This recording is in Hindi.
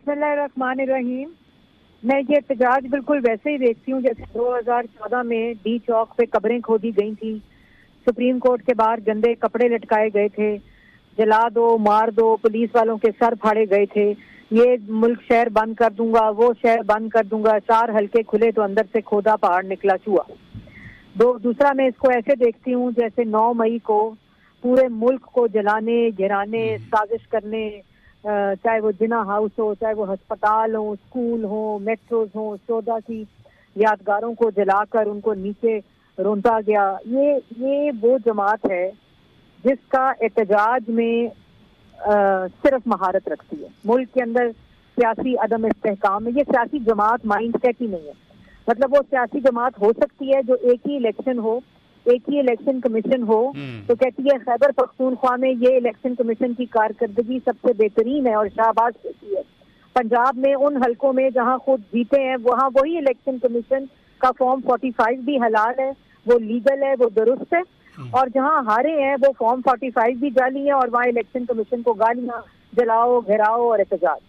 बिस्मिल्लाहिर्रहमानिर्रहीम। मैं ये एहतजाज बिल्कुल वैसे ही देखती हूँ जैसे 2014 में डी चौक पे कब्रें खोदी गई थी, सुप्रीम कोर्ट के बाहर गंदे कपड़े लटकाए गए थे, जला दो मार दो, पुलिस वालों के सर फाड़े गए थे, ये मुल्क शहर बंद कर दूंगा, वो शहर बंद कर दूंगा, 4 हल्के खुले तो अंदर से खोदा पहाड़ निकला चूहा। दूसरा मैं इसको ऐसे देखती हूँ जैसे 9 मई को पूरे मुल्क को जलाने गिराने साजिश करने, चाहे वो जिना हाउस हो, चाहे वो अस्पताल हो, स्कूल हो, मेट्रोज हो, 14 की यादगारों को जलाकर उनको नीचे रोंदा गया। ये वो जमात है जिसका एहतजाज में सिर्फ महारत रखती है। मुल्क के अंदर सियासी अदम इस्तेहकाम है। ये सियासी जमात माइंड सेट ही नहीं है। मतलब वो सियासी जमात हो सकती है जो एक ही इलेक्शन हो, एक ही इलेक्शन कमीशन हो, तो कहती है खैबर पख्तूनख्वा में ये इलेक्शन कमीशन की कारकर्दगी सबसे बेहतरीन है और शाहबाज देती है। पंजाब में उन हलकों में जहां खुद जीते हैं वहां वही इलेक्शन कमीशन का फॉर्म 45 भी हलाल है, वो लीगल है, वो दुरुस्त है, और जहां हारे हैं वो फॉर्म 45 भी जाली है और वहां इलेक्शन कमीशन को गालियां, जलाओ, घेराओ और एहतजाज।